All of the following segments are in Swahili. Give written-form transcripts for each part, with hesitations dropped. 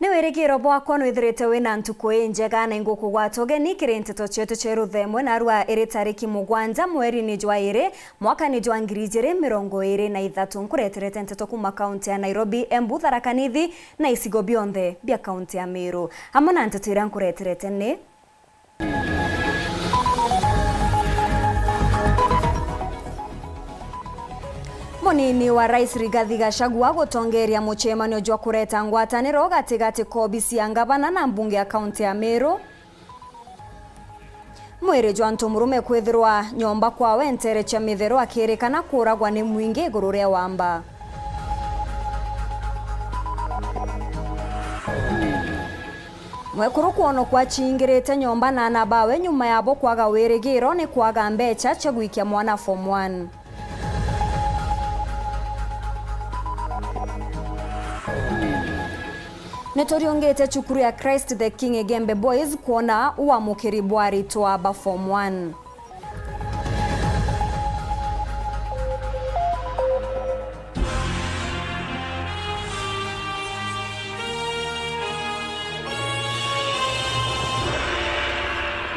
Niwirigiro bwakwa nwithirite wina ntuku njega na ingukugwata ugeni kiri nteto chetu cheru themwe na arua iri tariki 7 mweri-ini jwa 2 mwaka-ini jwa 2023 nkureterete nteto kuma kaunti ya Nairobi, Embu, Tharaka Nithi na isigo bionthe bia kaunti ya Meru. Hamwe na nteto iria nkureterete ni Munini wa Rais Rigathi Gachagua gutongeria muchemanio jwa kureta ngwataniro gatigati kobisi ya ngavana na mbunge ya kaunti ya Meru. Mwiri jwa ntumurume kwithirwa nyomba kwawe ntere cha mithero akirikana kuragwa ni mwingi iguru ria wamba. Mwekuru kuono kwa chingirite nyomba na anabawe nyuma yabo kwaga wirigiro ni kwaga mbecha cha gwikia mwana form 1. Netoriongete chukuru ya Christ the King Egembe Boys kuona uamukiri bwari toaba form 1.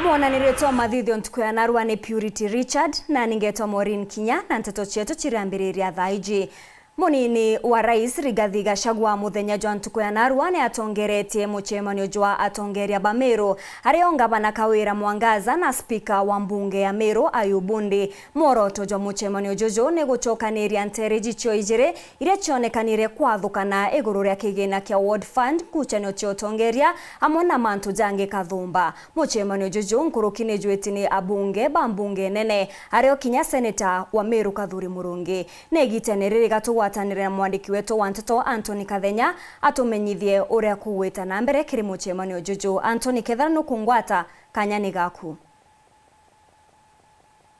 Mwana nireto mathithio ntuku ya narua ni Purity Richard na ningeto MAUREEN KINYA na nteto chetu chiriambiriria thaiji. Munini wa Rais Rigathi Gachagua muthenya jwa ntuku ya narua ni atongeretie muchemanio jwa atongeria ba Meru haria ngavana Kawira Mwangaza na spika wa mbunge ya Meru Ayubundi. Mworoto jwa muchemanio jojo ni guchokaniria ntere jicho ijire iria chionekanire kwathukana iguru ria kigina kia World Fund kuchanio cha utongeria hamwe na mantu jange kathumba. Muchemanio jojo nkurukini jwetini abunge ba mbunge nene haria kinya seneta wa Meru Kathuri Murungi negitenere gatu watanire mwandiki wetu wa Nteto Anthony Kathenya atumenyithie uria kuwita na mbere kiri muchemanio jojo. Anthony, kethara nukungwata kanyani gaku.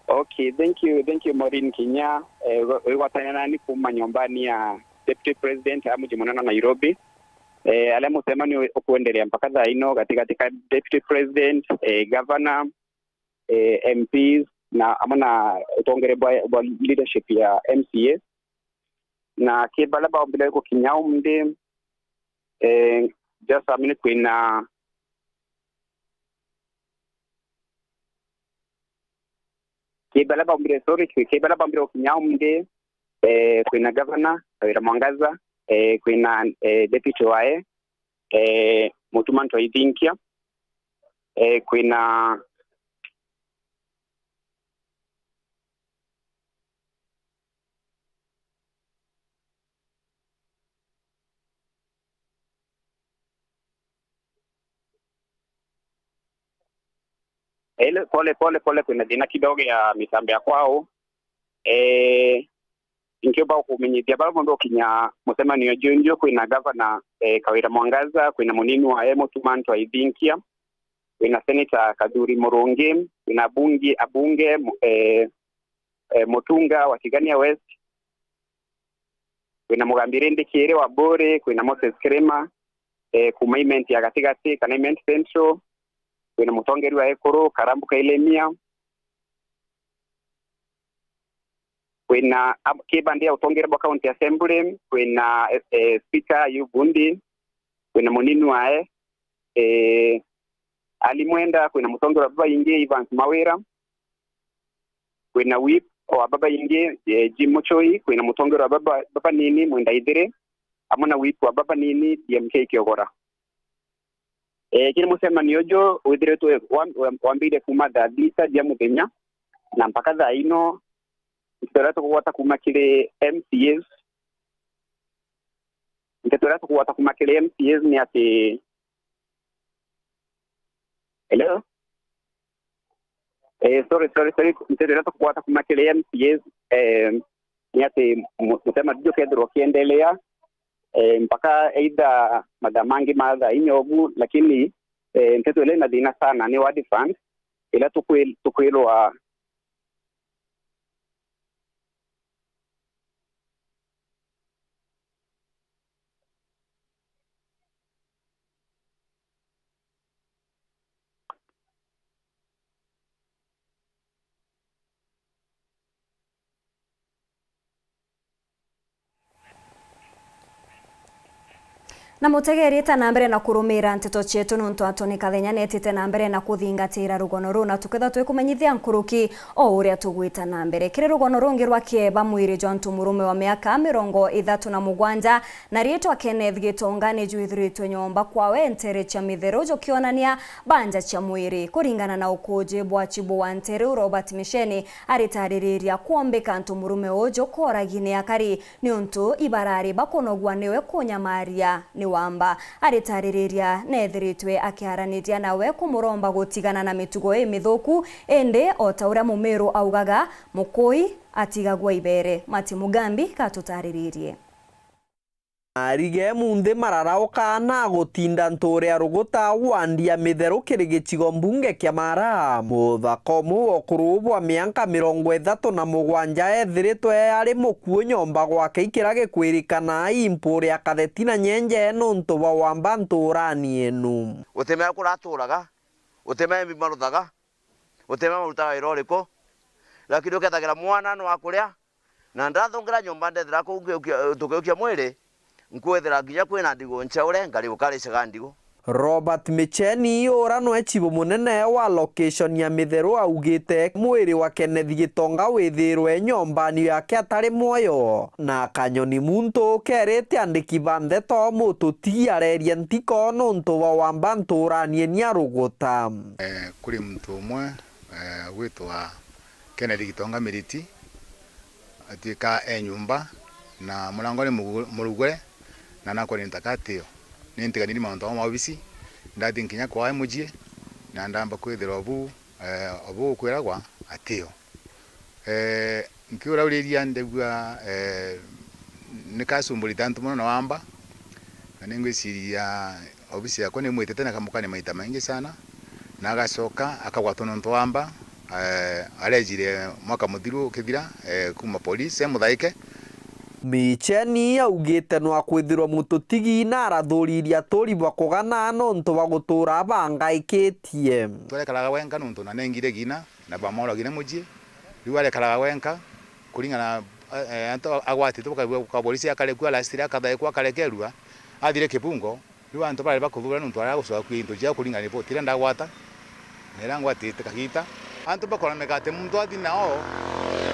Okay, thank you MAUREEN KINYA. Watana ni kuma nyumbani ya Deputy President amujimonana Nairobi. Ale muchemanio okuendelea mpaka thaa ino katika Deputy President, Governor, MPs na amana utongere bwa leadership ya MCA. Na kibala ba bila ko kinyao mde just a minute kwina kibala ba mbele sorry kibala ba mbele kinyao mde kwina governor Kawira Mwangaza kwina deputy wae mutumanto idinkia kwina pole kuna dina kidogo ya mitambo ya kwao inkiba kumenyithia baba ndo kinya musemani yo jonjo kuna governor Kawira Mwangaza kuna munini wa mutumanto idinkia kuna senator Kathuri Murungi kuna abunge Mutunga wa Tigania West kuna Mugambire Ndekere wa Bore kuna Moses Krema kumaiment ya katikati Kanaiment Central kuna mutongeri wa Ekoro Karambuka Ilemia kuna kibande ya utongeri wa county assembly kuna speaker Ayubundi kuna munini wae alimwenda kuna mutongeri wa baba inge Evans Mawera kuna whip wa baba inge Jim Muchoi kuna mutongeri wa baba nini Mwenda Idire amona whip wa baba nini DMK Kiogora. Kile musemani ojo withiretu wambire kuma dhabisa dia muthenya na mpaka thaa ino ntetoratu kuwata kuma kile MCS ni ati hello sorry ntetoratu kuwata kuma kile MCS ni ati musema dio kedro kiendelea mpaka aidha madamangi madha inyogu lakini Nteto ile na dina sana ni wadi fund ila tukwelo Na mutegerite na mbere na kurumira Nteto chetu nuntu Antoni Kathenya netite na mbere na kuthingatira rugono runa tuketha twikumenyithia nkuruki o uria tugwita na mbere kire rugono rungi rwa kieba mwiri John Tumurume wa miaka 37 na rietwa Kenneth Gitonga ni juithiritwe nyomba kwawe ntere cha mithero jokionania banja cha mwiri kuringana na ukuje bwa chibo wa ntere Robert Misheni aritaririria kuombeka Tumurume ojo koragine akari ni untu ibarari bakonogwa niwe kunyamaria wamba aritaririria nethiritwe akiharanitia nawe kumuromba gutigana na mitugo mithuku ende otaura mumeru augaga mukui atigagwa ibere Mati Mugambi katutariririe Arige munde mararao kana gutinda ntore aruguta wandia mithero kirigicigo mbunge kia Mara muthakomu okurubwa mianka 37 ethiritwe ari mukuo nyomba gwake ikirage kwirikana impuri akathetina nyenje nuntu wa wamba nturani enu utemea kuraturaga utemea bimaruthaga utemea marutaga iroriko lakini ukethagira mwana no akuria na ndathongira nyomba ndethira tukeukia mwiri nkwethera nginya kwina ndigo nchaure ngari ukari segandigo Robert Misheni ora no echibo munene wa location ya mithero augite mwiri wa Kenneth Gitonga withirwe nyombani yake atari moyo na kanyoni muntu kerete andiki bande to mututi areria ntiko nuntu wa wamba nturanie ni aruguta kuri mtu umwe witwa Kenneth Gitonga miriti atika nyumba na mulangoni murugwe na nako nitakatio nintiganiri mauntu ma obisi ndati nkinya kwa mujie na ndamba kwithira obu kwiragwa atio nkiura uriria ndegwa nikasumburi tantu muno na wamba na ningwiciria obisi yako ni mwitete na kamukani maita maingi sana na agacoka akagwatwa nonto wamba arejire mwaka muthiru kithira kuma police muthaike Misheni augite no akwithirwa mututigi na arathuriria turi bakugana nontu bagutura bangaikitie turekaraga wenka nontu na nengire gina na bamoragire mujie riu arekaraga wenka kuringana anto agwati tuka polisi akarekwa lastira akathaikwa akarekerwa athire kibungo riu anto bale bakuthura nontu ara gucoka kwinto jia kuringana ripoti ira ndagwata nera ngwatite kagita anto bakora megate muntu athinao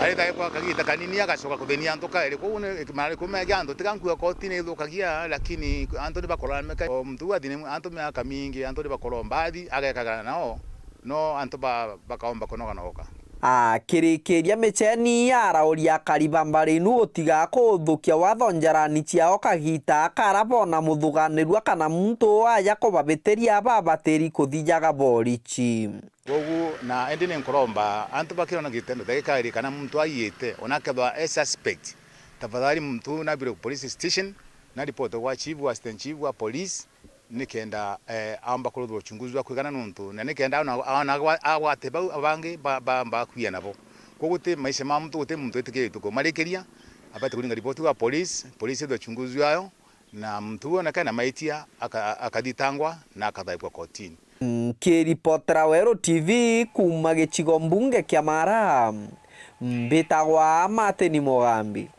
arita kwa kagita kanini agacoka kuthenia anto kaere kuune mari kumega anto tikankuwa kotini ithukagia lakini anto ni bakora meka mtu athine anto miaka mingi anto ni bakora mbathi agekagana nao no anto bakaomba konoga noka kirikiria Misheni arauria karibambarinu utiga kuthukia watho njarani ciao kagita karabona muthuganirwa kana muntu aya kubabitiria babatiri kuthijaga borichi wogu na endine nkoromba anto bakirona gitendo thekari kana muntu ayite onakethwa suspect tafadhali muntu na biro police station na report wa chief wa assistant chief wa police nikenda amba kuruthwa uchunguzi wa kwigana nuntu na nikenda agwateba abangi bakuya nabo koguti maisha ma muntu gute muntu etikire tuko marekeria abate kuringa report wa police ndo uchunguzi wayo na mtu onakana maitia akaditangwa na akathaikwa kotini kiripotera Weru TV kuma gicigo mbunge kia Mara mbitagwa Mati Mugambi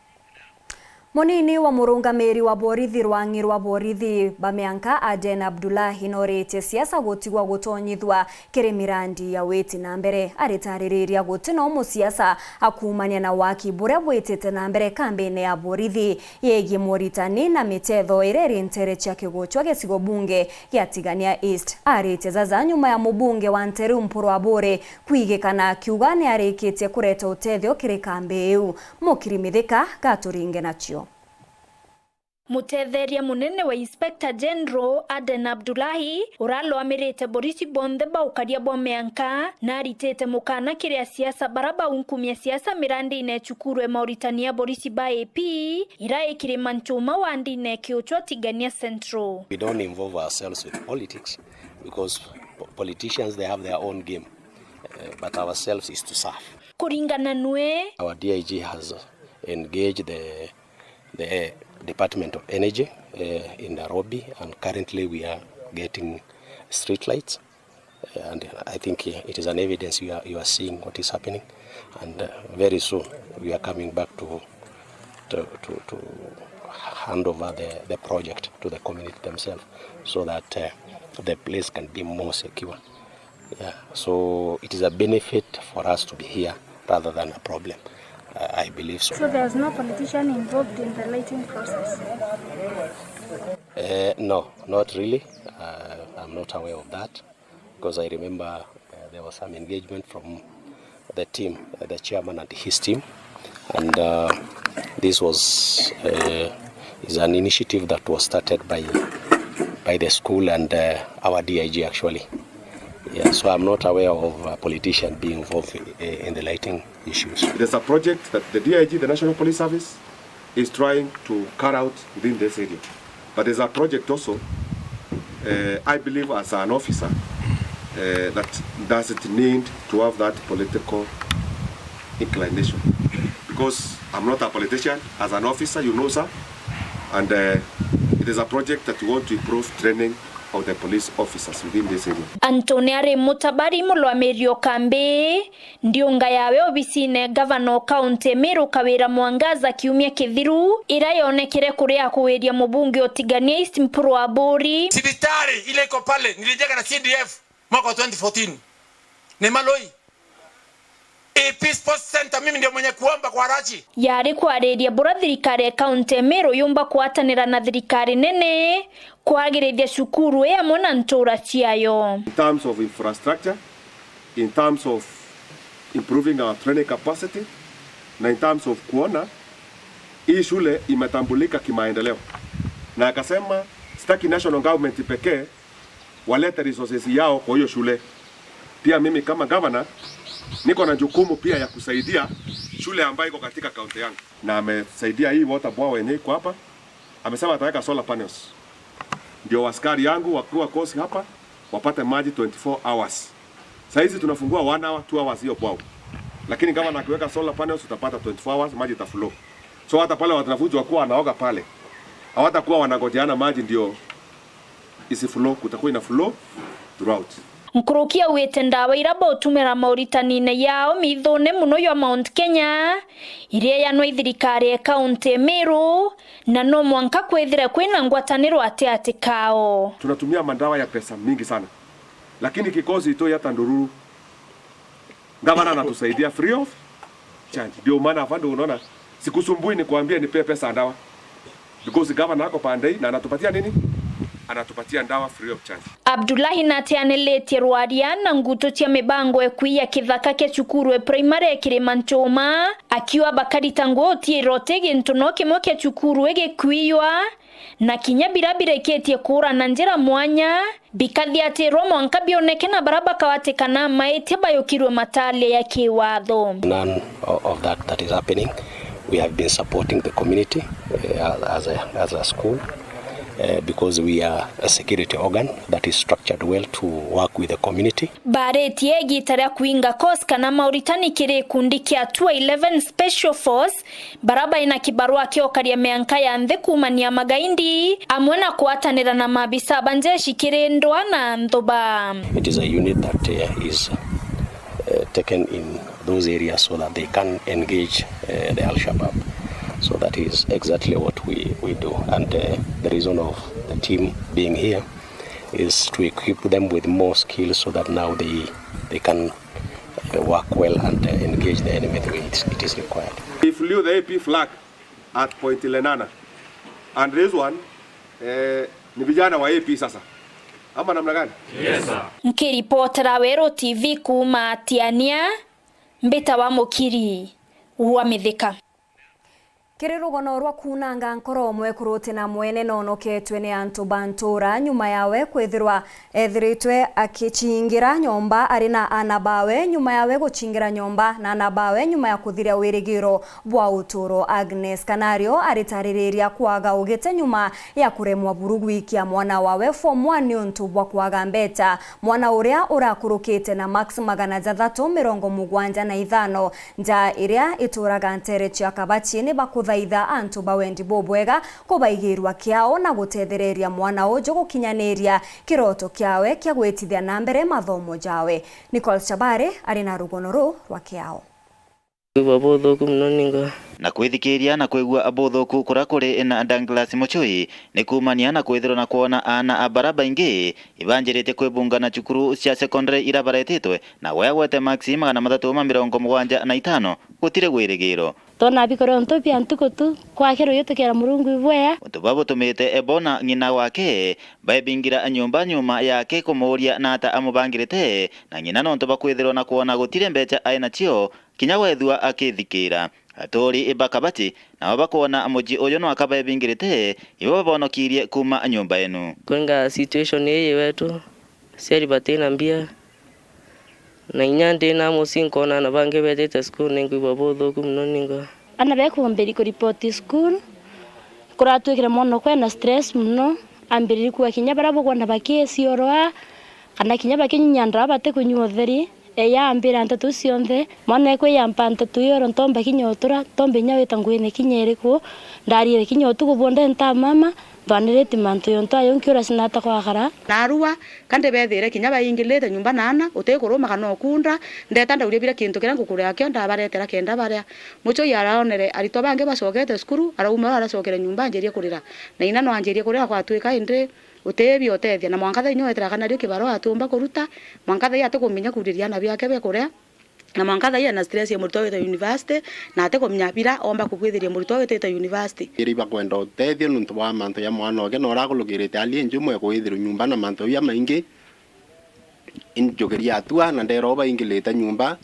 Munini wa murungamiri wa borithi rwangi rwa borithi bamianka Aden Abdullahi norete siasa gutigwa gutonyithwa kiri mirandi ya witi na mbere aritaririria gutino mu siasa akumania na waki buria bwitete na mbere kambene ya borithi yegi moritani na mitetho ireri ntere cha kiguchwa gesigo bunge ya Tigania East arite zaza nyuma ya mubunge wa Nteru mpuro wa bore kwigekana kiugane arikite kureta utethio kiri kambeu mukirimithika gaturinge nacio Mutetheria munene wa Inspector General Aden Abdullahi uralo amirete borisi bonde baukaria bomeanka na aritete mukana kiria siasa baraba unkumia siasa mirandi inechukurwe Mauritania borisi ba AP ira ikiri manchuma wandi inekiochwa Tigania Central. We don't involve ourselves with politics because politicians they have their own game but ourselves is to serve. Kuringana nwe Our DIG has engaged the Department of Energy in Nairobi, and currently we are getting street lights, and I think it is an evidence you are seeing what is happening, and very soon we are coming back to hand over the project to the community themselves so that the place can be more secure. Yeah, so it is a benefit for us to be here rather than a problem. I believe so. So there's no politician involved in the lighting process? No, not really. I'm not aware of that because I remember there was some engagement from the team, the chairman and his team, and this was is an initiative that was started by the school and our DIG actually. Yeah, so I'm not aware of a politician being involved in the lighting issues. There's a project that the DIG, the National Police Service, is trying to carry out within this area. But there's a project also, I believe as an officer, that doesn't need to have that political inclination. Because I'm not a politician, as an officer, you know, sir, and it is a project that we want to improve training of the police officers within this area. Antoniare Mutabari mulwamerio kambe ndiunga yawe obisine governor county Meru Kawira Mwangaza kiumia kithiru ira yonekere kuria kuweria mubunge otigania East Mpuru Abori. Sibitari ile iko pale nilijenga na CDF mwaka 2014 ni maloi Peace Sports Center mimi ndio mwenye kuomba kwa raji. Yari kwa redia bora thirikari county Meru yumba kuatanira na thirikari nene kwagirithia cukuru ya mona ntura ciayo. In terms of infrastructure, in terms of improving our training capacity, na in terms of kuona hii shule imetambulika kimaendeleo. Na akasema sitaki national government pekee walete resources yao kwa hiyo shule. Pia mimi kama governor niko na jukumu pia ya kusaidia shule ambayo iko katika kaunti yangu. Na amesaidia hii water bore yenyewe iko hapa. Amesema ataweka solar panels. Ndio askari yangu wakiwa kosi hapa wapate maji 24 hours. Sasa hizi tunafungua 1 hour, 2 hours hiyo kwao. Lakini kama nakiweka solar panels utapata 24 hours maji itaflow. So hata pale wanafunzi wakuwa wanaoga pale, hawatakuwa wanagojeana maji ndio isiflow, kutakuwa ina flow throughout. Nkurukia wete ndawa iraba utumira mauritanine yao mithone muno ya Mount Kenya iria yanwa thirikari ya county Meru na no mwanka kwethira kwina ngwataniro ate kao. Tunatumia mandawa ya pesa mingi sana, lakini kikozi ito ya Tandururu gavana anatusaidia free of charge. Ndio maana afande unaona sikusumbui ni kuambia nipe pesa ndawa, because gavana ako pande na anatupatia nini? Anatupatia ndawa free of charge. Abdullahi natianelete rwaria na nguto cia mibango ekuia kithaka ke cukuru primary Kirimanchoma akiwa bakari tango otie rotege ntono kimo ke cukuru egekuiywa na kinya birabire ketie kura na njira mwanya bikathia ati romo ankabioneke na baraba kawatekana maete bayokirwe matale ya kiwatho. None of that is happening. We have been supporting the community as a school. Because we are a security organ that is structured well to work with the community. Bareti egitara kuinga koska na Mauritani kire kundi kia 11 Special Force baraba ina kibarua kio karia meanka ya ndhe kumania magaindi amwena kuatanira na mabisa banjeshi kire ndoa na ndoba. It is a unit that is taken in those areas so that they can engage the Al-Shabaab. So that is exactly what we do, and the reason of the team being here is to equip them with more skills so that now they can work well and engage the enemy the way it is required. We flew the AP flag at Point Lenana, and this one ni vijana wa AP sasa. Ama namna gani? Yes sir. Nkiripotera Weru TV kuma Tiania mbeta wa Mukiri wa Mithika. Kiri rugono rwa kunanga nkoro omwe kuruti na mwene nonoketwe ni antu bantura nyuma yawe kwethirwa ethiritwe akichingira nyomba arina anabawe nyuma yawe guchingira nyomba na anabawe nyuma ya kuthiria wirigiro bwa uturo. Agnes Kanario aritaririria kwaga ugete nyuma ya kuremwa burugu ikia mwana wawe form 1 ni untu bwa kwaga mbeta mwana uria urakurukite na max 375 nja iria ituraga ntere cia kabachini bakuthaitha antu bawendi bobwega kubaigirwa kiao na gutethereria mwana ujo gukinyaniria kiroto kiawe kia gwetithia na mbere mathomo jawe. Nicole Chabare ari na rugono ru rwa kiao. Babothoku mnoninga na kwithikiria na kwigua abothoku kurakuri na Douglas Muchui ni kumania na kwithirwo na kuona ana abaraba ingi ibanjirite kwibunga na cukuru cia secondary irabaretitwe na wegwete maxi 375 gutire gwirigiro tona bikoro ntopia ntukutu kwa kero yote kera murungu ibwea utubabo tumite ebona ngina wake baibingira nyumba nyuma yake kumuria na ata amubangirite na ngina no ntoba kwithirwo na kuona gutire mbecha aina cio kinya wethua akithikira atori ibakabati na babakuona muji uyu no akabaibingirite ibo babonokirie kuma nyumba enu kwenga situation yeye wetu seri batena mbia na inyande na musinko na bange betete school ningu babothoku mnoninga ana beko mberi ko report school kuratwekera mono kwena stress muno ambiri kwa kinya barabo kwanda bakesi oroa kana kinya bakinyandra bate kunyuotheri eya ambira Nteto cionthe mwana kwe yampa Nteto yoro ntomba kinyotura tombe nyaweta ngwene kinyereko ndarire kinyotu kubonde nta mama banireti manto yonto ayonkiora sinata kwa gara narua kande bethire kinya bayingilete nyumba nana utekuruma kana okunda ndeta ndaurie bira kintu kira ngukure akyo ndabaretera kenda baria mucho yaraonere arito bange bacokete skuru arauma aracokera nyumba njerie kurira na ina no anjerie kurira kwa twika inde utebi otethia na mwankatha inyoetera kana rio kibaro atumba kuruta mwankatha yate kuminya kuriria na byake be kuria na mwankatha yana stress ya murito weta university na ate kuminya bira omba kubwithiria murito weta university iriba kwenda utethio nuntu wa manto ya mwana oge no rakulugirite ali njumwe kuithira nyumba na manto ya maingi injogeria atua na ndero baingilite nyumba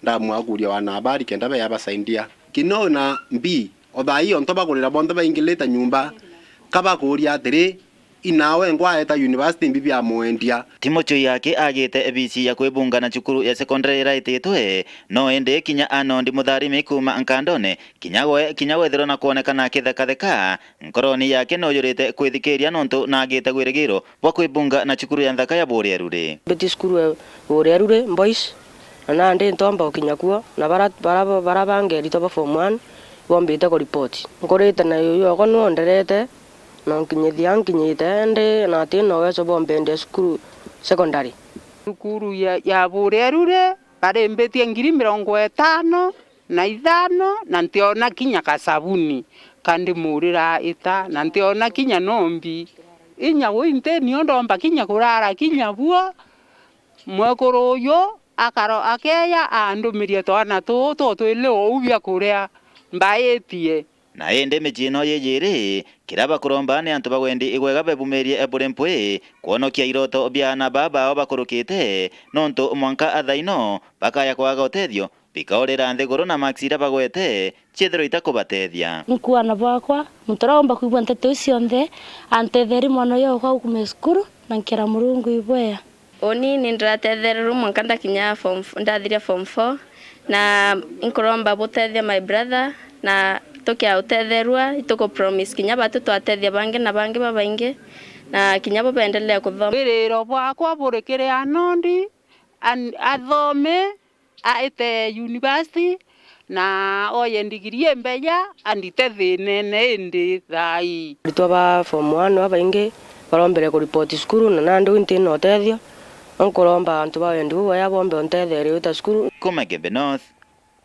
ndamwaguria wana habari kenda be yabasaindia kino na mbi othai onto bagurira bonto baingilite nyumba kaba kuria atiri inawe ngwaeta university mbibi ya muendia Timocho yake agite ebisi ya kwibunga na cukuru ya secondary iraititwe no ende kinya anondi mutharimi kuma nkandone kinya wethiro na kuonekana kithekatheka nkoroni yake no yurite kwithikiria nontu na agite gwirigiro bwa kwibunga na cukuru ya nthaka ya Weru beti skuru Weru boys na ndi ntomba ukinya kuo na barabange ritoba form 1 bombite ko report ngorite na yoyo ko no nderete no kinyite ndi na tino weso bombende skuru secondary skuru ya Weru barembetie 50,500 na ntiona kinya kasabuni kandi murira ita na ntiona kinya nombi inya winte ni ndomba kinya kurara kinya buo mwekoro yo akaro akeya andumirie twana twile ubya kuria mbaetie na ende mejino yeyere kiraba kuromba ne antu bagwendi igwega bebumerie eburempwe kuonokia iroto byana baba bakurukite nonto mwanka athaino bakaya kwaga utethio bikaorera nthiguru na maxira bagwete chithiro itakubetethia nkuana bakwa mutoromba kuigwa Nteto cionthe antetheri mwana yo kwa kuma skuru na nkira murungu ibwea oni ni ndatethera mwanka ndakinya ndathire form 4 na inkoromba butethia my brother na tokia uthetherwa itoko promise kinya batu twatethia bange na bange babainge na kinya baendelea kuthoma biriro bwakwa burikire anondi athome aite university na oye ndigirie mbeya andite thinene indi thai ritoba form 1 abainge barombere ku report skuru na nando intino utethio onkoromba antu baendi uwa ya bombe ontethere uta skuru Kumagembe North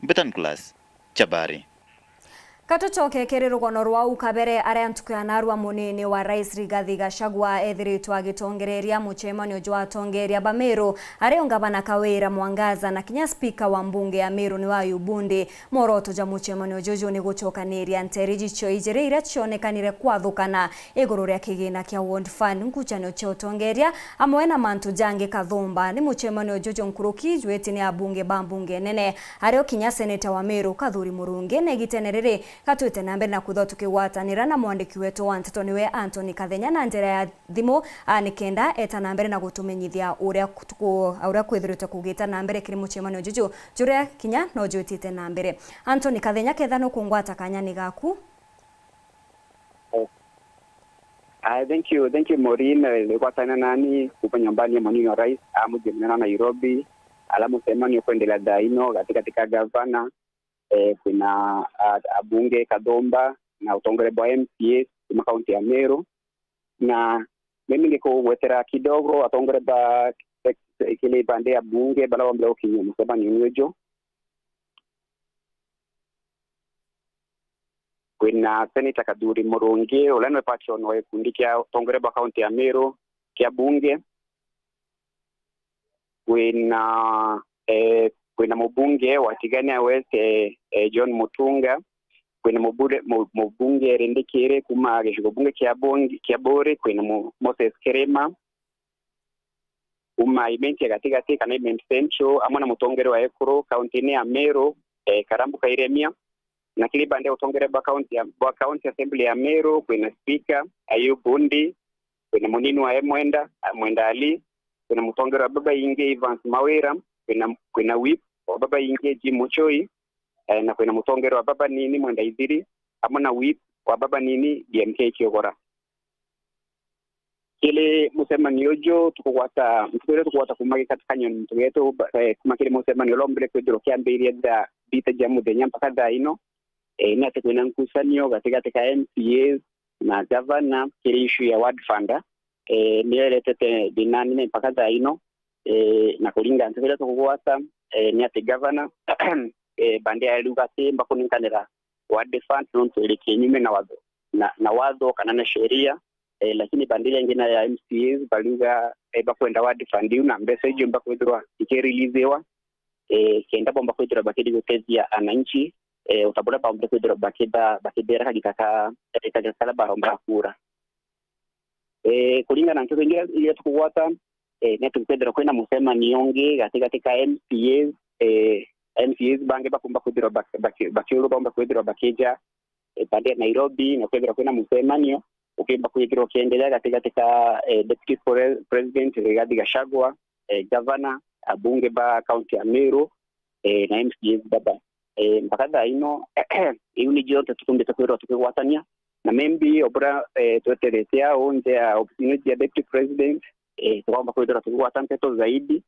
Mbetan class Chabari Katuchoke kere rugono rwau kabere aria ntukuyanarwa munini wa Rais Rigathi Gachagua ethiritwo agitongereria muchemanio jwa tongeria Bamiru aria ngavana Kawira Mwangaza na kinya speaker wa mbunge ya Miru ni wa Ubundi moroto ja muchemanio jojo ni guchokaniria nteriji cio ijire ira cionekanire kwathukana iguru ria kigina kia World Fund nkuchanio cio tongeria amwe na mantu jange kathumba ni muchemanio jojo nkuruki jweti ni abunge bambunge nene ario kinya seneta wa Miru Kathuri Murungi na gitenerere katwete nambe na kutho tukiwatanira na mwandiki wetu wa Nteto niwe Anthony Kathenya na njira ya thimu anikenda eta nambere na gutumenyithia uria kwithirite kugita nambere kiri muchemanio juju juria kinya no jutite nambere Anthony Kathenya ketha no kungwata kanyani gaku Thank you Maureen kwa sana nani kupa nyumbani ya mwanini wa rais mjini na Nairobi alamu semani kuendelea daino katika gavana kuna abunge Kadomba na utongere bwa MPS kuma kaunti ya Meru na mimi niko wetera kidogo atongere ba kile bande ya bunge bala wa mleo kinyume sema ni mwejo kwina Senator Kaduri Murungi ulanwe patron wa kundi kia Tongereba County ya Meru kia bunge, kwina mbunge wa Tigania West John Mutunga, kwina mbunge Rendekere kuma gesho bunge kia Bore, kwina Moses Kerema uma imenti ya katika kana imenti central amona mutongere wa Ekuru county ni ya Meru Karambu Kairemia, na kilibande Tongereba county assembly ya Meru kwina speaker Ayub Bundi, kwina munini wa Mwenda Ali, kwina mutongere wa baba Inge Evans Mawera, kwina whip wa baba Inge Jimuchoi, na kwina mutongere wa baba nini Mwenda Idhiri amona whip wa baba nini BMK Kiogora. Kile musema niojo tukuwata kumagi katika nyon mtugeto kuma kile musema niolombre kwedro kiambiri da bita jamu de nyampa kada ino ni atakwena nkusanyo katika MCAs na governor kile issue ya ward funda ni tete binani ne pakada ino na kulinga ntuvela tukuwata ni ate governor bande ya lugati mbakuni kanera ward fund nonto ile kinyume na wazo kana sheria. Lakini bandile ngina ya MCAs baluga bakwenda wadi fandiu na message mbakwedwa ikireleasewa kenda bomba kwedwa bakidi gutezia ananchi utabula bomba kwedwa bakidera kagikaka kala baromba kura kulinga na ntoto ngira ile tukuwata netu kwedwa kwenda musema nionge katika MCAs bange bakumba kwedwa bakiro bomba kwedwa bakeja pande Nairobi na kwedwa kwenda musema nio ukimba kuyikiro kiendelea katika deputy president Rigathi Gachagua, governor abunge ba county ya Meru na MCAs baba mpaka ino iuni jote tukumbe takwero tukiwatania na membi obra tuteretea onje ya opportunity ya deputy president tuomba kwenda tukiwatana Nteto zaidi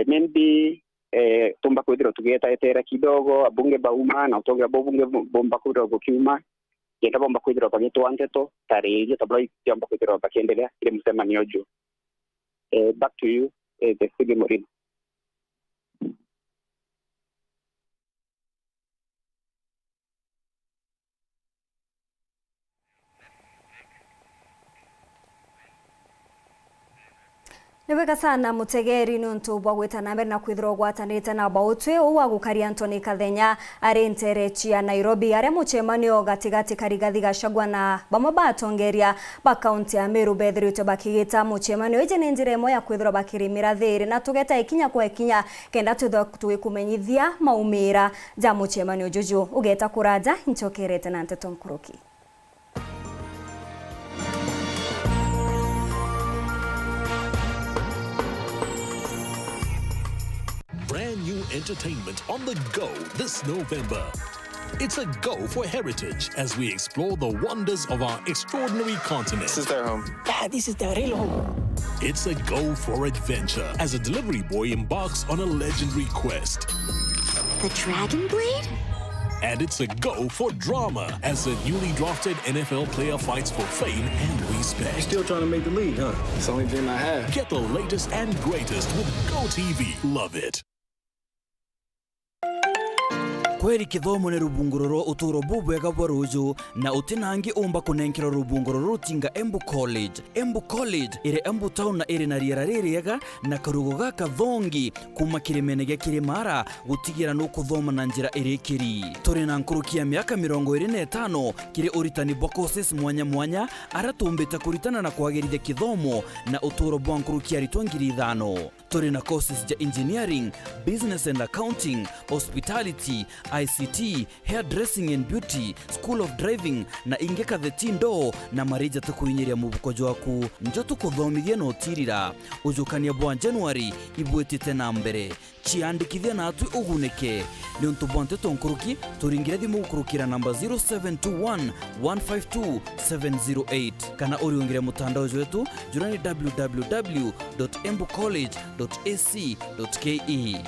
membi tumba kwenda tukigeta etera kidogo abunge ba uma na utonga bunge bomba kwenda kukiuma yenda bomba kwidira bageto Nteto tarehe tabla yamba kwidira bakiendelea ile msema niojo. Back to you the Sige Maureen. Nibega sana mutegeri nuntu bwa gwetana mbere na kwithirwo gwatanite na bautwe uwa gukari Anthony Kathenya ari Nterechi ya Nairobi aria muchemanio gatigati Rigathi Gachagua na bamwe batongeria ba county ya Meru bethirite bakigita muchemanio ije ni njira imwe ya kwithirwo bakirimira thiri na tugeta ikinya kwa ikinya kenda twikumenyithia maumira ja muchemanio juju ugeta kuraja nchokerete na Nteto Nkuruki. Brand new entertainment on the go this November. It's a go for heritage as we explore the wonders of our extraordinary continent. This is their home. Dad, this is their real home. It's a go for adventure as a delivery boy embarks on a legendary quest. The Dragon Blade? And it's a go for drama as a newly drafted NFL player fights for fame and respect. You're still trying to make the league, huh? It's the only dream I have. Get the latest and greatest with GoTV. Love it. Kweri kithomo ni rubunguroro uturo bubwega bwa ruju na utinangi umba kunenkero rubunguroro tinga Embu College. Embu College ire Embu town na ire na riera ririega na karugo gaka thongi kuma kirimene kirimara gutigira no kuthoma na njira irikiri. Turi na nkurukia miaka 25 kiri uritani bwa courses mwanya aratumbita kuritana na kwagirithia kithomo na uturo bwa nkurukia ritwangiri 5. Turi na courses ja engineering, business and accounting, hospitality, ICT, hairdressing and beauty, school of driving na ingeka the tindo na marija tukuinyiria mubukojo waku njoto kuthomithia no tirira ujukania bwa January ibwetite na mbere chiandikithia na atu uguneke ni untu bwa Nteto Nkuruki turingire thimu gukurukira namba 0721 152 708 kana uriungire mutandao wetu jurani www.embucollege.ac.ke.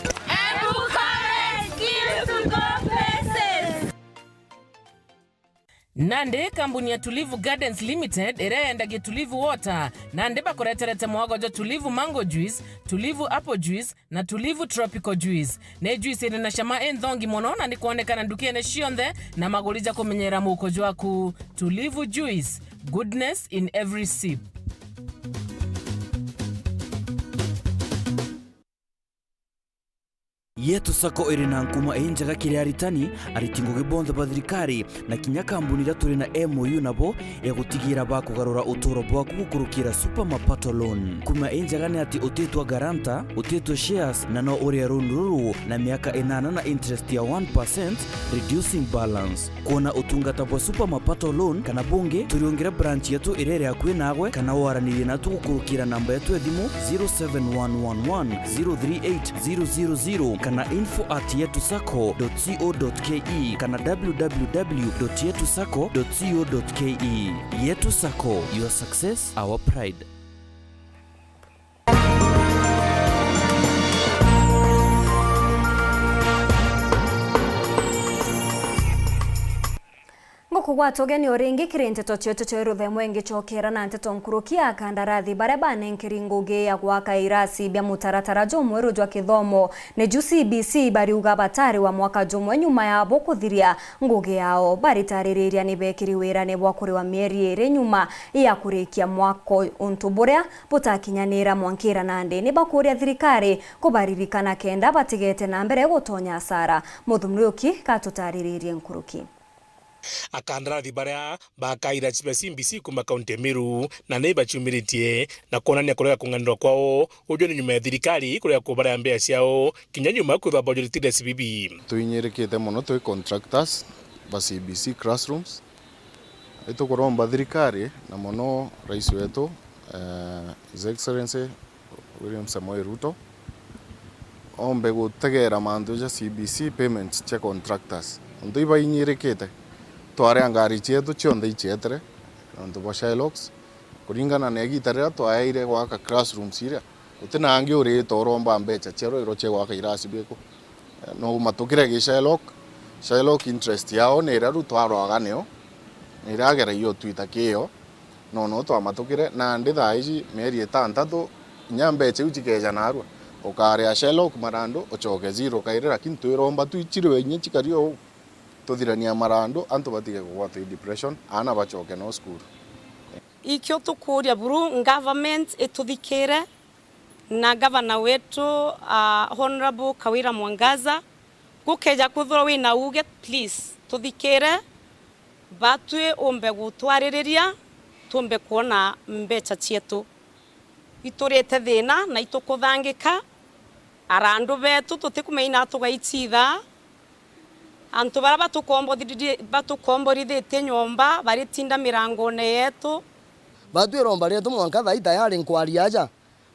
Nande kampuni ya Tulivu Gardens Limited irendagia Tulivu Water nande bakoreterete mwagojo Tulivu Mango Juice, Tulivu Apple Juice na Tulivu Tropical Juice. Ne juice iri na shama enthongi mono na nikuonekana ndukiene cionthe na magulija kumenyera mukojo waku. Tulivu Juice, goodness in every sip. Yetu sako iri na nkuma enjaga kiri aritani aritingo gibonza bathirikari na kinya kambuni ira turi na MOU nabo egutigira bakugarura uturo bwaku gukurukira super mapato loan. Kuma enjaga ni ati utetwa garanta, utetwa shares na no uri ruru na miaka 8 na interest ya 1% reducing balance. Kuona utungata bwa super mapato loan kana bunge turiongera branch yetu irere akwe nagwe kana waraniri na tugukurukira namba yetu edimu 0711038000 kana info@yetusako.co.ke kana www.yetusako.co.ke. Yetu Sako, your success, our pride. Ngokugwata ugeni oringi kiri Nteto chietu cheruthe mwengi chokera na Nteto nkurukia kandarathi baria banenkiri ngugi ya gwaka irasi bia mutaratara jumweru jwa kithomo ne CBC bariuga batari wa mwaka jumwe nyuma ya bokuthiria ngugi yao baritaririria ni bekiri wira ne bwakuri wa mieri iri nyuma ya kurikia mwako untu buria butakinyanira mwankira nande ni bakuria thirikari kubaririkana kenda batigete na mbere gutonya asara. Muthumuriuki katutaririe nkuruki. Akandarathi baria bakaira CBC kuma kaunti Meru na neiba chumiritie na kuonania kulega kung'anirwa kwao ujo ni nyuma ya thirikari kulega kubaria mbea ciao kinya nyuma kwitha bajuritiria CBB. Tuinyerikite muno twi contractors ba CBC classrooms itukuromba thirikari na muno rais wetu His Excellency William Samoei Ruto ombe gutegera mandu ja CBC payments cha contractors ndu iba inyerikite tware ngari chetu chionde ichetere ndu ba Shylocks kuringana na gitarira twaire gwaka classrooms ira utina angi uri toromba mbecha chero iro che gwaka irasi beko no matukire gi Shylock interest yao ne iraru twarwaga neo ni iragera iyo twita kio no twamatukire na ndi thaici meri 6 nyambeche uchikeja narwa ukare ya Shylock marando ochoke zero kairira kintu iromba tuichirwe nyi chikario tuthirania marando antu batige kugwata depression ana bachoke no school. Ikyo tukuria buru government etuthikire na governor wetu Honorable Kawira Mwangaza gukeja kuthura wina uge please tuthikire batwe ombe gutwaririria tumbe kuona mbecha cietu iturete thina na itukuthangika arandu betu tutikumeina tugaititha antu bara batukomborithite nyomba baritinda mirangone yetu batwe romba retu mwanka thai tayari nkwaria aja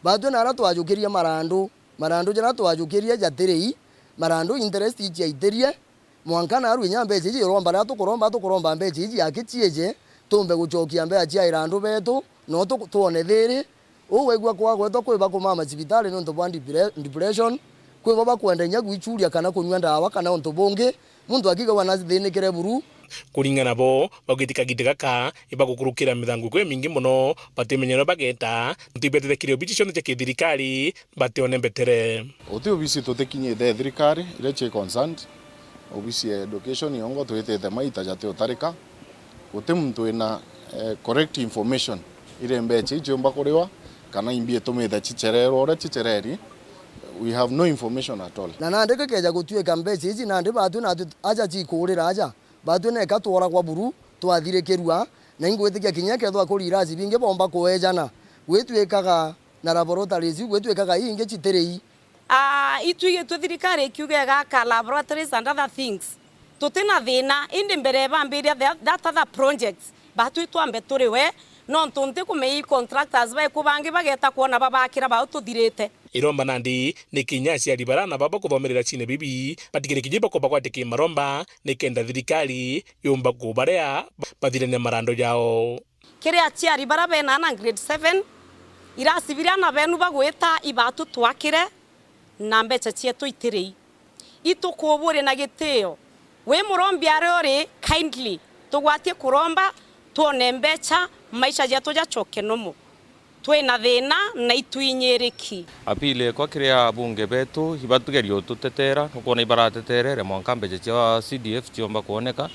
batwe nara twajukiria marandu jana twajukiria jatirei marandu interest iji aiterie mwanka naru nyambeje iji romba ra tukuromba mbeje iji yakitieje tumbe guchokia mbeya cia irandu betu no tuone thiri uwegwa kwa gweto kwiba kumama cibitari no ntobwa depression kwiba bakwendenya gwichuria kana kunywa ndawa kana onto bonge muntu akiga wana thinikire buru kuringana bo bagitika gaka ibagukurukira mithangu kwe mingi muno batimenyero bageta ntibetete kirio bichi cionde cha thirikari batione mbetere uti obisi tutekinyite thirikari ile che concerned obisi education yongo twetete maita jate utarika uti muntu ina correct information ile mbeche ichomba kuriwa kana imbie tumetha chicherero ora chichereri we have no information at all. Na nandike keja gutweka mbeche ici nandi batu na aja chikurira aja batu ne katwara kwa buru twathire kirua na ingwetikia kinya kethwa kurira binge bomba kuejana gwetwekaga na laboratories gwetwekaga inge chiterei itwige tuthirikari kiugega ka laboratories and other things tutina thina indi mbere bambiria that other projects batu twambe turiwe no ntunte kumei contractors ba kubangi bageta kuona babakira ba tuthirite iromba nandi ni kinya cia ribara na baba kuthomerera chine bibi batigire kijiba ko bakwatike maromba ni kenda thirikari yomba kubaria bathirene marando yao kire achia ribara bena na grade 7 irasibiria na benu bagweta ibatu twakire na mbecha cietu itirei itukubure na giteo we murombi ari kindly tugwatie kuromba tuone mbeca maisha jetu jacoke nomo twina thina na itwinyiriki apile kwa kiria bunge betu ibatugerio tutetera ukona ibarateterere mwanka mbeca cia CDF ciomba kuoneka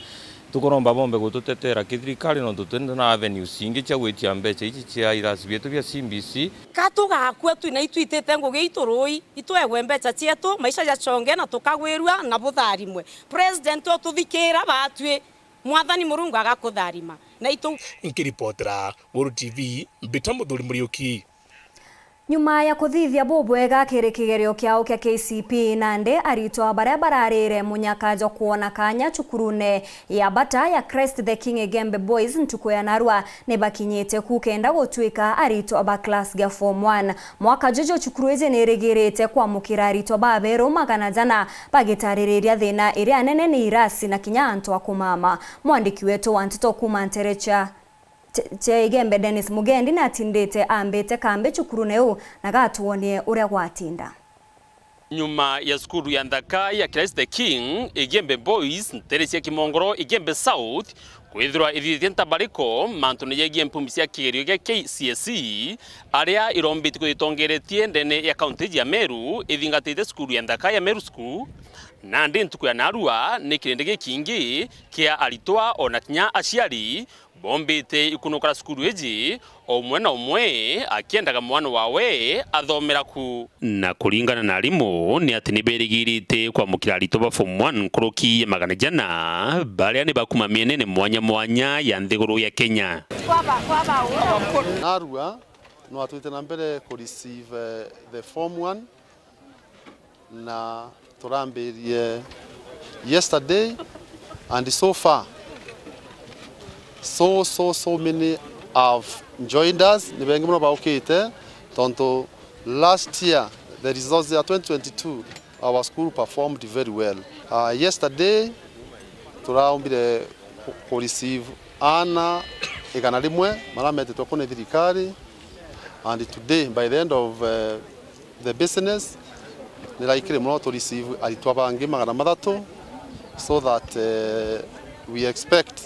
tukoromba bombe gututetera kithirikari no tutende na avenues cingi cia gwitia mbeca ici cia irasi bietu bia CBC katugakua twina itwitete ngugi iturui itwegwe mbeca cietu maisha jaconge na tukagwirua na butharimwe president otuthikira batwi mwathani murungu agakutharima na itu nkiripotera Weru TV mbita muthuri Muriuki. Nyuma ya kuthithia bubwega kiri kigerio kiao kia KCP Nandi aritwa baria bararire munyakajo kuona kanya chukurune ya bata ya Christ the King Igembe Boys ntuko ya Narua ne bakinyete kukenda gutwika aritwa ba class ga form 1 mwaka jojo chukurueze neregerete kwa mukira aritwa babero magana jana bagitaririria thina iri anene ni irasi na kinyanto akumama mwandiki wetu wa Nteto kuma Nterecha Igembe Dennis Mugendi na atindete ambete kambe chukuruneu na gatuonie uria gwatinda. Nyuma ya skuru ya Thaa ya Christ the King Igembe Boys Nterecia Kimongoro Igembe South kwithirwa ithithie ntabariko mantu ni yegie mpumbi cia kigerio gia KCSE aria irombiti kuitongeretie ndene ya county ya Meru ithingatite skuru ya Thaa ya Meru School na ndi ntuku ya Narua ni kirinde kingi kia aritwa ona kinya aciari bombite ikunukara skuru eji omwe na omwe akiendaga mwana wawe athomera ku na kuringana na alimu ni ati niberigirite kwa mukira aritwa form 1 kuruki magana jana baria ni bakuma mienene mwanya ya nthiguru ya Kenya. Narua no atwite na mbere ku receive the form 1 na turambirie yesterday and so far so many have joined us. Ni bengi muno baukite tonto last year the results ya 2022 our school performed very well. Yesterday turaumbire ku receive ana igana rimwe marametetwa kune thirikari and today by the end of the business niraikire muno to receive aritwa bangi magana mathatu so that we expect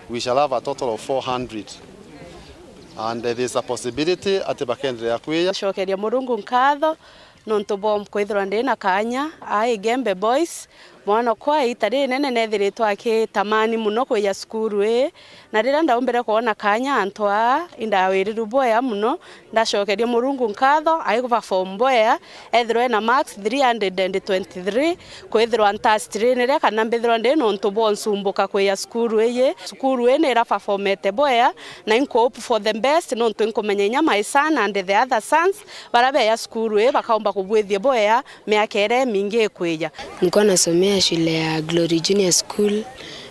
we shall have a total of 400 and there is a possibility ati bakenderea kwiya shokeria murungu nkatho nonto bom kwithirwa ndina kanya Igembe Boys mwana kwa itari nene nethiritwa akitamani muno kuya skuru na rira ndaumbere kuona kanya antwa indawiriru boya muno ndashokeria murungu nkatho aiguva form boya ethirwe na max 323 kwithirwa ntastrinire kana mbithirwa ndi nonto bonsumbuka kuya skuru ni ra performete boya na in hope for the best nonto inkomenya my son and the other sons barabe ya skuru bakaomba kubwithie boya miakere mingi kwiya nilikuwa nasomea shule ya Glory Junior School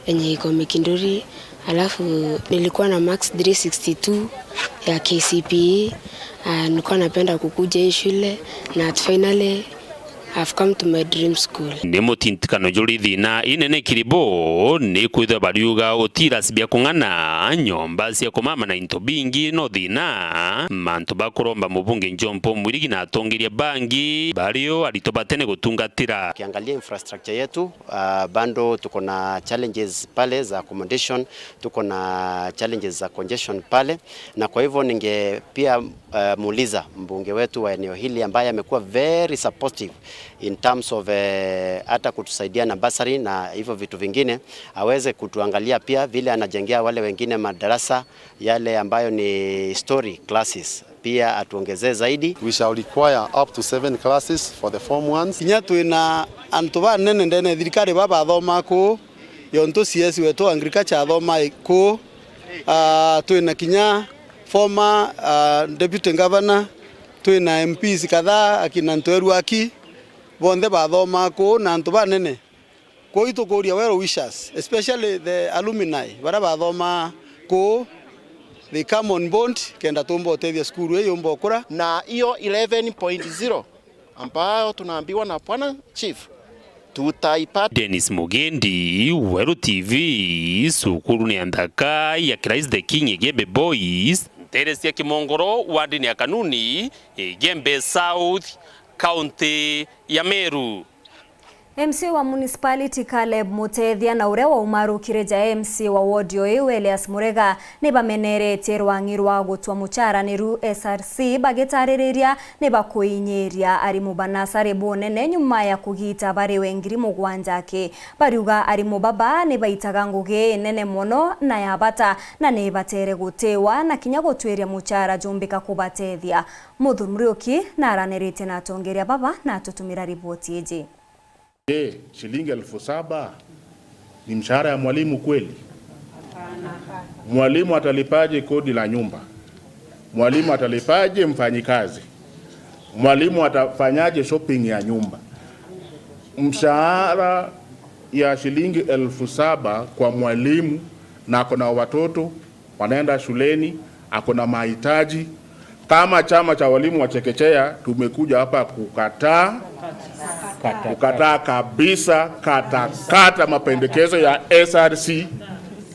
yenye iko Mikinduri, alafu nilikuwa na max 362 ya KCPE. Nilikuwa napenda kukuja hii shule na finally I've come to my dream school. Ni mutintikano juri thina inene kiribo ni kwithwa bariuga utira sibia kungana nyomba cia kumama na into bingi no thina mantu bakuromba mubunge Njompo mwirigi na atongeria bangi bario alitobatene gutungatira. Kiangalia infrastructure yetu bando tuko na challenges pale za accommodation, tuko na challenges za congestion pale, na kwa hivyo ninge pia muuliza mbunge wetu wa eneo hili ambaye amekuwa very supportive in terms of hata kutusaidia na basari na hivyo vitu vingine, aweze kutuangalia pia vile anajengea wale wengine madarasa yale ambayo ni story classes, pia atuongezee zaidi. We shall require up to 7 classes for the form 1s. Kinya twina antuba nene ndene thirikari baba thoma ku yonto CS wetu agriculture thoma ku twina kinya former deputy governor, twina MPs kadhaa akina Nteru aki bonde bathoma ku na antuba nene ko itukuria well wishers, especially the alumni bara bathoma ku they come on board kenda tumbo tethia skuru hiyo mbokura na hiyo 11.0 ambayo tunaambiwa na bwana chief tutaipata. Dennis Mugendi, Weru TV, sukuru ni Thaa ya Christ the King Igembe Boys, Nterecia Kimongoro, wadi ya Kanuni, Igembe South, County ya Meru. MC wa municipality Caleb Mutethia na uria wa umaru kireja MC wa ward yo Elias Murega ni bameneretie rwangi rwa gutwa mucaraniru SRC bagetariria ni bakuinyeria arimu banasare bonene nyuma ya kugita bari wengiri mugwanjake bariuga arimu baba ni baitaga nguge nene mono na yabata na ni batere gutewa na kinya gutweria mucara jumbika kubatethia Muthumuriuki na aranerete na tongeria baba na tutumira ripoti eje. Je, shilingi 7,000 ni mshahara ya mwalimu kweli? Mwalimu atalipaje kodi la nyumba? Mwalimu atalipaje mfanyikazi? Mwalimu atafanyaje shopping ya nyumba? Mshahara ya shilingi 7,000 kwa mwalimu na akona watoto wanaenda shuleni, akona mahitaji. Kama chama cha walimu wa chekechea tumekuja hapa kukataa kabisa kata mapendekezo ya SRC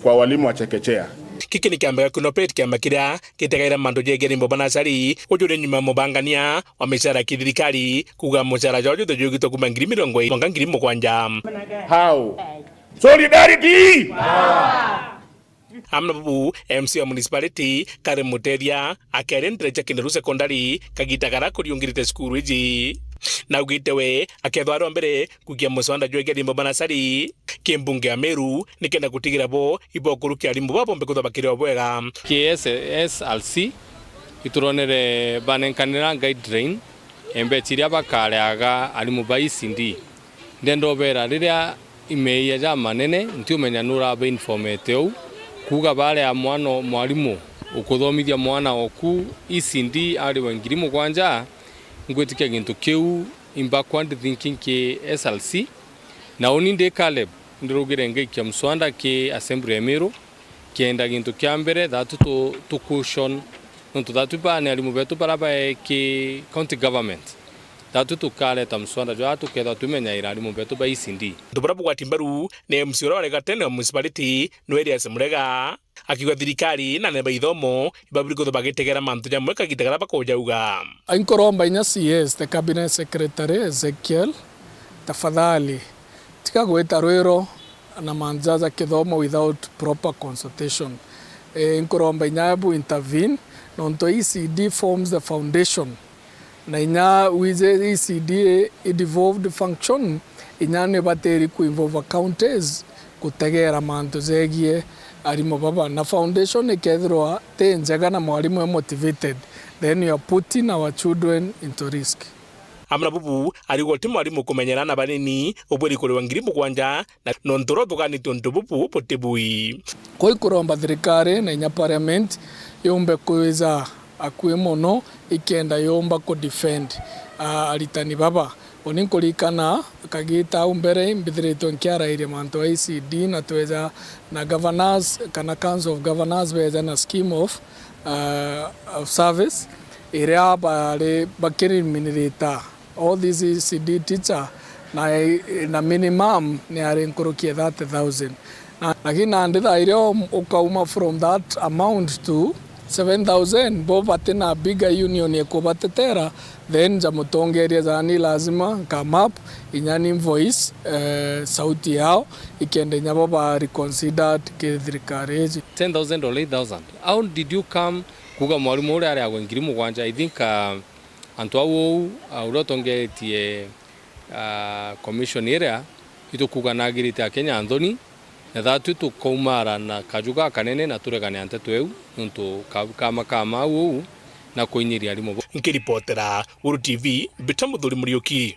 kwa walimu wa chekechea. Kiki ni kiamba kunopeti kiamba kiria kitegaira mandu jegeri mbobanasari ujure nyuma mubangania wa mishara kithirikari kuga mushara jojo tujugito kuma 70,000 mwaka 7,000. How? Solidarity! Amna bubu MC wa municipality Caleb Mutethia akerendere cha kinderu secondary kagitagara kuriungirite skuru iji na ugitewe akethwarwa mbere kugia muswanda jwegeri mbobanasari kimbunge ya Meru nikenda kutigira bo ibokuru kia rimbo babo mbekuza bakirwa bwega KSSLC ituronere banenkanira guideline embechiria bakareaga arimu baisindi ndendo bera riria imeia ja manene ntiumenya nura be informete kuga bale ya mwana mwalimu ukuthomithia mwana oku isindi ari wengiri mugwanja ngwetike gintu kiu backward thinking ke SLC na uninde Caleb ndirugire ngekia mswanda ke assembly ya Meru kienda gintu kya mbere that to cushion nonto that bane ali mubeto baraba ke county government that to kale tamswanda jo atuketha tumenya irari mubeto ba isindi ndubarabu kwa timbaru ne msiora wale gatene wa municipality Elias Murega akiwa thirikari na neba ithomo ibabiriko bagetegera mantu ja mweka gitegera bakojauga Inkoromba inya CS the cabinet secretary Ezekiel tafadhali tika gweta rwero na manjaza kithomo without proper consultation inkoromba inyabu intervene nonto ECD forms the foundation na inya wize ECD devolved function inya ne bateri ku involve counties kutegera mantu zegie arimu baba na foundation ikethirwa te njaga na mwalimu motivated then you are putting our children into risk. Amna bubu arigoti mwalimu kumenyerana banini obweri kuri wangiri mugwanja na nontoro tugani tonto bubu potebui koi kuromba thirikari na inya parliament yombe kuiza akue mono ikenda yomba ku defend aritani baba oninkurikana kagita umbere mbithiritwe nkiara ire manto ICD na tweza na governors kana council of governors beza na scheme of service area bale bakiri minirita all these ECD teacher na minimum ni are nkurukia 30,000 na kina nditha ire ukauma from that amount to 7,000 bo batena bigger union ekubatetera then jamutongeria zani lazima come up inyani invoice sauti yao ikende nyabo ba reconsidered ke thirikari 10,000 or 8,000. How did you come kuga mwalimu ule ari agwengiri mugwanja? I think antu awu urotongetie commission area ito kuga nagirite akenya Anthony na thatu tu koumara na kajuga kanene na turegane Nteto eu nuntu kama uu na kuinyiria arimu nkiripotera Weru TV Muthuri Muriuki.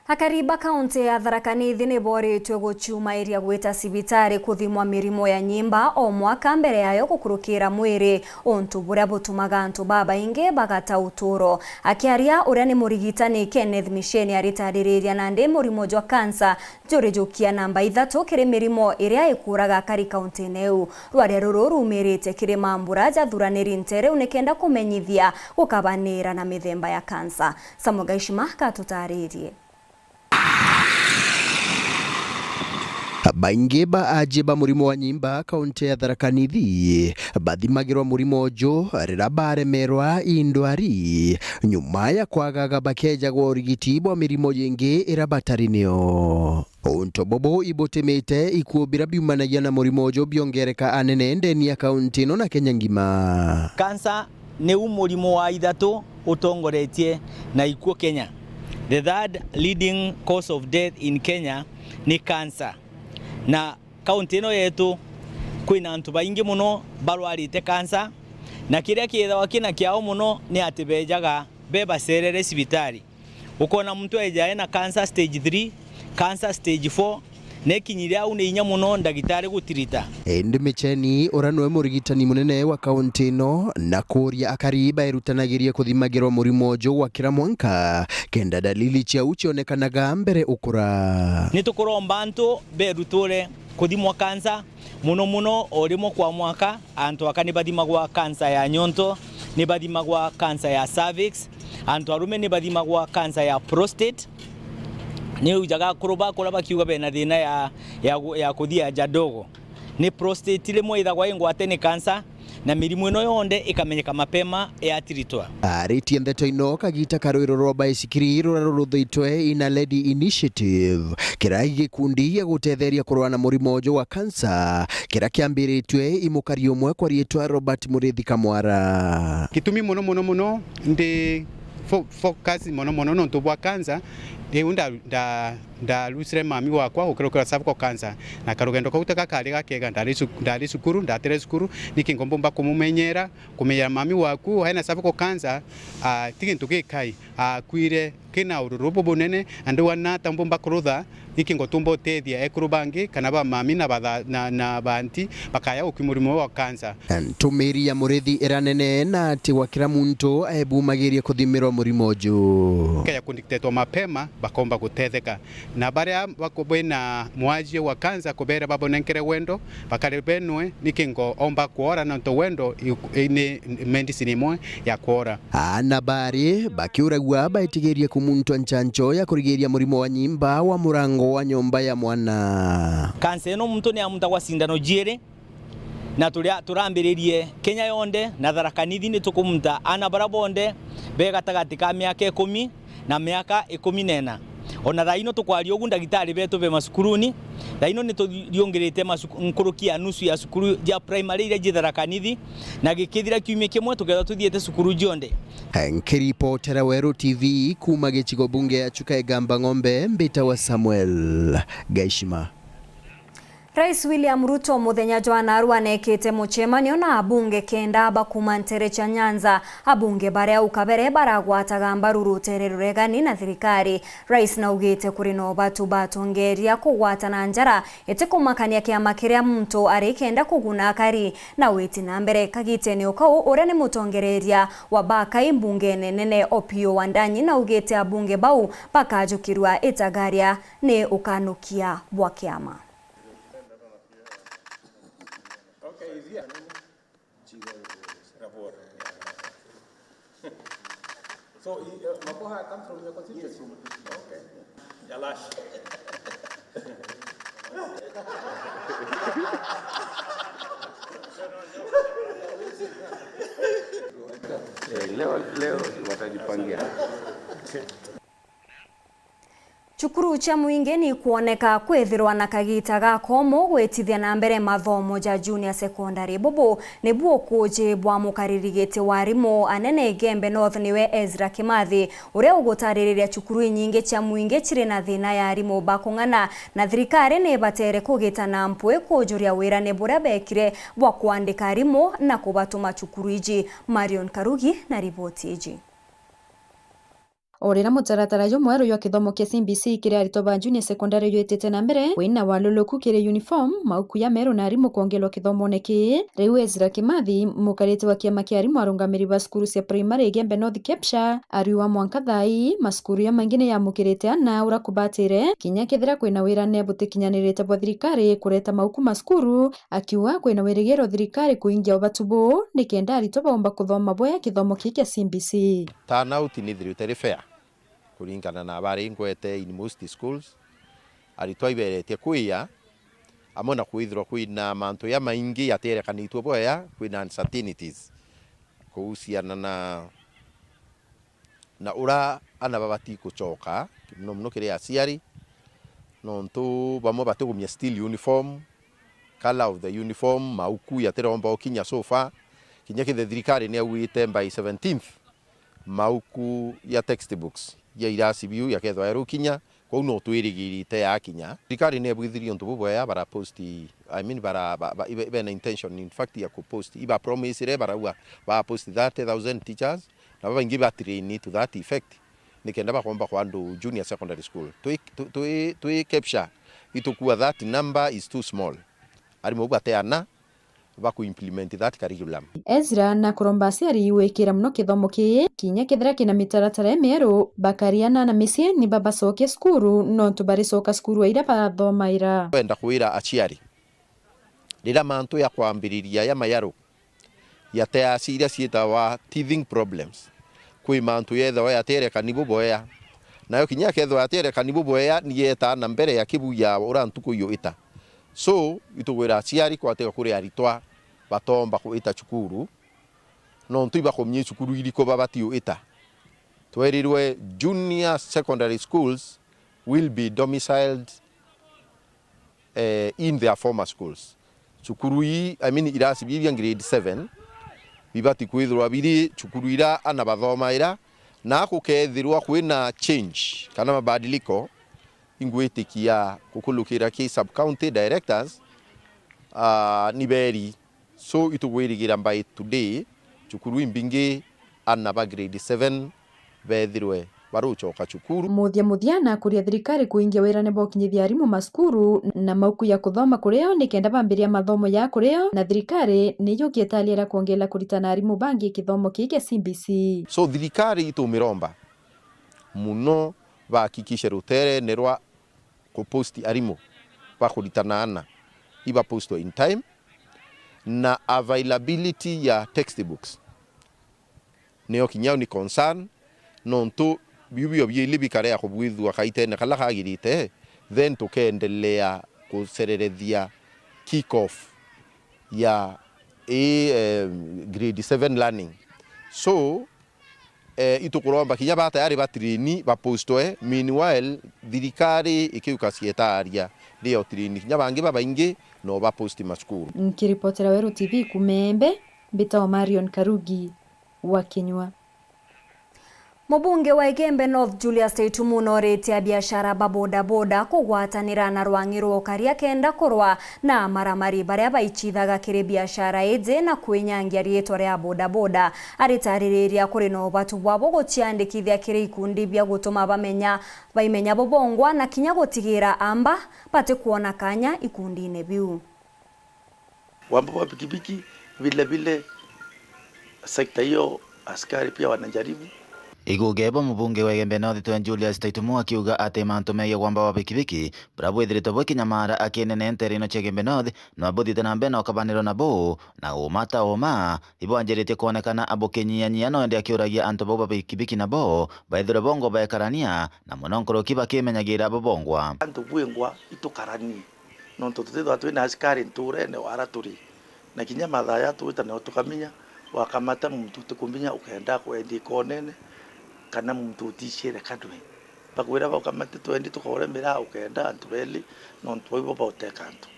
Hakariba kaunti ya Tharaka Nithi ni boretwe guchuma iria gwita cibitari kuthimwa mirimo ya nyimba o mwaka mbere yayo gukurukira mwiri ontu buria butumaga antu baba inge bagata uturo akiaria uria ni murigitani Kenneth Misheni aritariria na ndi murimo jwa kansa jurijukia namba 3 kiri mirimo iria ikuraga kari kaunti neu rware ruru rumirite kiri mambura jathuraniri ntere unikenda kumenyithia gukabanira na mithemba ya kansa. Samogashima katutaririe. baingi ba ajiba murimo wa nyimba kaunti ya Tharaka Nithi bathimagirwa murimo uju rira baremerwa indwari nyuma ya kwagaga bakeja gwa urigiti bwa mirimo yingi ira batarinio. Unto bobo ibotemete ikuobira biumanagia na murimo uju biongereka anene ndeni ya kaunti no na Kenya ngima. Kansa ni umurimo wa ithatu utongoretie na ikuo Kenya. The third leading cause of death in Kenya ni cancer. Na kaunti ino yetu kwina antu baingi muno barwarite cancer na kiria kiethawa kina kiao muno ni ati bejaga bebacerere cibitari. Ukona muntu ejae na cancer stage 3, cancer stage 4 nekinyiria au ni inya muno ndagitari gutirita. Endi Micheni oranwe murigitani munene wa kaunti ino na kuria akariba erutanagiria kuthimagirwa murimo uju wa kira mwanka kenda dalili cia ucionekanaga mbere ukura. Nitukuromba antu beruture kuthimwa kansa muno orimo kwa mwaka. Antu aka nibathimagwa kansa ya nyonto, nibathimagwa kansa ya cervix, antu arume nibathimagwa kansa ya prostate. Ni ujaga kuroba kiuga bena thina ya kuthia jadogo ni prostate ile moithagwa ingwate ni cancer na mirimu ino yonde ikamenyeka mapema yatiritwa. Aritie Nteto ino kagita karwiro roba isikiri ruraruthuitwe ina Lady Initiative kira gikundi ya gutetheria kurwana na murimo uju wa cancer kira kiambiritwe imukari umwe kwa rietwa Robert Murithi Kamwara. Kitumi muno ndi focus muno nontu bwa cancer nda lusire mami wakwa ukirukira cervical cancer na karugendo kautaka kali gakega ndari sukuru ndatere sukuru nikingomba kumumenyera mami waku haina cervical cancer tigintu gikai kwire kina ururubo bunene andu wana tambomba kurutha nikingotumba tethia ekurubangi kana ba mami na banti bakaya ukimurimo wa cancer. Ntumiri ya Murithi iranene na ati wakira muntu aebumagiria kuthimirwa murimo uju kaya kundiktetwa mapema bakomba gutetheka na baria bakobena mwaje wa cancer kubera babonenkere wendo bakarebenwe nikingo omba kuora na nto wendo ine medicine imwe ya kuora. Ana bari bakiuragwa baitigeria kumuntu nchancho ya kurigeria murimo wa nyimba wa murango wa nyomba ya mwana. Kansa ino muntu ni amunta kwa sindano jere na turambiririe Kenya yonde na Tharaka Nithi ni tukumta ana barabonde begatagati ka miaka 10 na miaka 14. Ona thaino tukwaria ugu ndagitari betu be masukuruni thaino ni turiongerete nkurukia nusu ya sukuru ya primary ile ji Tharaka Nithi na gikithira kiumia kimwe tugetha tuthiete sukuru jonde. Nkiripotera Weru TV kuma gicigo bunge ya Chuka Egamba Ng'ombe mbita wa Samuel Gaishima. Rais William Ruto muthenya jwa Narua nekete muchemanio na abunge kenda bakuma Ntere cha Nyanza. Abunge baria ukabere baragwataga mbaru rutere ruregani na thirikari. Rais na ugite kuri no batu batongeria kugwatana njara ete kumakania kiama kiria muntu ari kenda kuguna akari na witi na mbere kagite ni ukau urene mutongereria wa baka imbunge nene Opio Wandanyi na ugite abunge bau bakajukirwa itagaria ni ukanukia bwa kiama. So, Mapoha comes from your constituency? Okay. Yalash. Leo watajipangia. Chukuru cha muingi ni kuoneka kwithirwa na kagita ga komo gwetithia na mbere mathomo ja junior secondary bobo ni buo koje bwa mukaririgete warimo anene Gembe North niwe Ezra Kimathi uria ugutaririria chukuru nyingi cha muingi chire na thina ya arimo bakung'ana na thirikari ni batere kugita na mpwe kujuria wira ne bura bekire bwa kuandika arimo na kubatuma chukuru iji. Marion Karugi na ripoti iji. Orera mutaratara yo mweru yo kithomo kia CBC kire aritoba junior secondary yo etete na mbere wina waluluku kire uniform mauku ya meru na arimu kuongelwa kithomo neki riu Ezra Kimathi mukarete wa kiama kia arimu arungamiri ba skuru cia primary Gembe North Kepsha ariwa mwanka thai maskuru ya mangine ya mukirete ana ura kubatire kinya kethira kwina wira ne butikinyanirite bwa thirikari kureta mauku maskuru akiwa kwina wirigero thirikari kuingia obatubu nikenda aritoba omba kuthoma boya kithomo kia CBC. Turnout ni very fair kuringana na abari ngwete in most schools aritwa iberetie kuia amona kwithirwa kwina mantu ya maingi yaterekanitwo boya kwina uncertainties kuhusiana na ura ana babati kuchoka muno kiri aciari nontu bamwe batugumia still uniform, color of the uniform, mauku yateromba okinya sofa kinya kithe thirikari ni augite by 17th mauku ya textbooks ya irasi biu ya kethwa erukinya kwa no twirigirite yakinya thirikari ni ebwithirio ntu boya bara post bara even intention in fact ya ku post iba promise re bara ba post 30,000 teachers na baba ingi ba train to that effect nikenda bakomba kwa andu junior secondary school to capture itokuwa that number is too small ari mubateana baku implement that curriculum. Ezra na kuromba aciari wikira muno kithomo kinya kithira kina mitaratara mieru bakariana na micie ni babacoke skuru no tubaricoka skuru ira bathomaira wenda kwira aciari rira mantu ya kwambiriria ya mayaro ya teasi iria cietawa teething problems kwi mantu yethawa yatereka ni boboya nayo kinya kethwa yatereka ni boboya ni yeta na mbere ya kibuya urantuko yo ita so itugwira aciari kwateka kuri aritwa batomba kuita chukuru no ntuiba komye chukuru iriko babatio ita twerirwe junior secondary schools will be domiciled in their former schools chukuru irasi bibia grade 7 bibati kwithirwa biri chukuru ira ana bathoma ira na kukethirwa kwina change kana mabadiliko ingwitikia kukulukira ki sub county directors ni beri so itugwirigira by today chukuru imbingi ana ba grade 7 bethirwe baruchoka chukuru muthia na kuria thirikari kuingia wira ne bokinyithia arimu maskuru na mauku ya kuthoma kureo nikenda bambiria mathomo ya kureo na thirikari ni yukietaliera kuongela kuritana arimu bangi kithomo kike CBC so thirikari itumiromba muno bakikisha rutere nerwa ku posti arimu bakuritana iba posto in time na availability ya textbooks neo kinyao ni concern nontu bibio byili karea kubwithwa kaite na kala kagirite then tukendelea kusererethia kick off ya grade 7 learning so itukuromba kinya bata yari batrini ba postwe meanwhile thirikari ikiuka cietaria rio trini kinya bangi babaingi no ba posti maskuru. Nikiripotera Weru TV Kumembe Mbita Marion Karugi wa Kinywa. Mubunge wa Igembe North Julius Teitumu noretia biashara babodaboda kugwatanira na rwangiro karia kenda korwa na maramari baria baichithaga kiri biashara eje na kwenyangia rietwa ria bodaboda aritariria kuri no batu bwabo guciandikithia kiri ikundi bia gutuma baimenya bobongwa na kinya gutigira amba pate kuona kanya ikundi-ine biu. Wambo wa pikipiki vile sekta hiyo askari pia wanajaribu. Igugebo mubunge wa Igembe North Julius Teitumu akiuga ati mantu meye kwamba wa pikipiki brabo ithirito bwe kinyamara akinene nterino cha Igembe North no abuthite na mbena okabaniro na bo na umata oma ibo anjirite kuonekana abokenyia no ndi akiuragia antu bo pikipiki na bo baithire bongo baekarania na munonkoro kiba kimenyagira bobongwa antu bwengwa itukarani no tutithwa twina askari nture ne waraturi na kinyama ya tuita ne tukamenya wakamata mtu tukuminya ukaenda kwendi konene kana mtu utishire kadwe bakwira bakamata twendi tukoremera ukaenda antubeli no ntwibo botekanto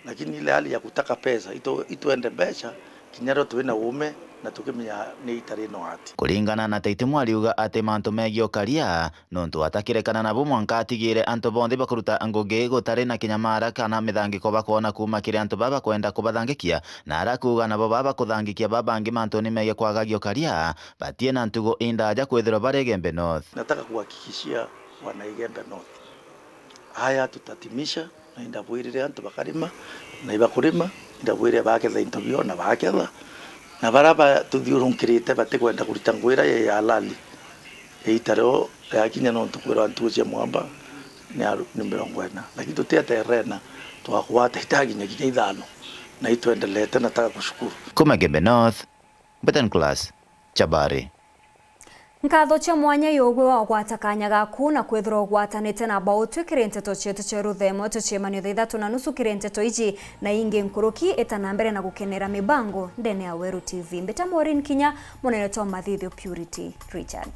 lakini ile hali ya kutaka pesa ituende besha kinyaro twina ume na tukimenya ni itarino ati kulingana na Teitumu aliuga ati mantu megio karia nontu atakirekana na bumwe nkatigire antu bondi bakuruta ngugi gutari na kinyamara kana mithangiko bakona kuma kiri antu baba kwenda kubathangikia na arakuga nabo baba kuthangikia babangi mantu ni mege kwagagio karia batie na ntugo indaja kwithira bare Igembe North. Nataka kuhakikishia wana Igembe North haya tutatimisha na indabwirire antu bakarima na ibakurima indabwirire baketha intobio na baketha na baraba tuthiurunkirite batikwenda kurita ngwira ya halali eitaro yakinya no tukwira antuje mwamba ni 40 lakini tutieterena twakwata itaginya kinya ithano na ituendelete nataka kushukuru kuma Igembe North Beten Class Chabari. Nkatho cha mwanya yogwe wa gwata kanya gaku na kwithira gwatanite na bautwe Nteto chetu cha ruthemo tuchemania thaa 3:30 kire Nteto iji na inge nkuruki etana mbere na gukenera mibango ndene ya Weru TV. Mbeta MAUREEN Kinya munene to mathithio Purity Richard.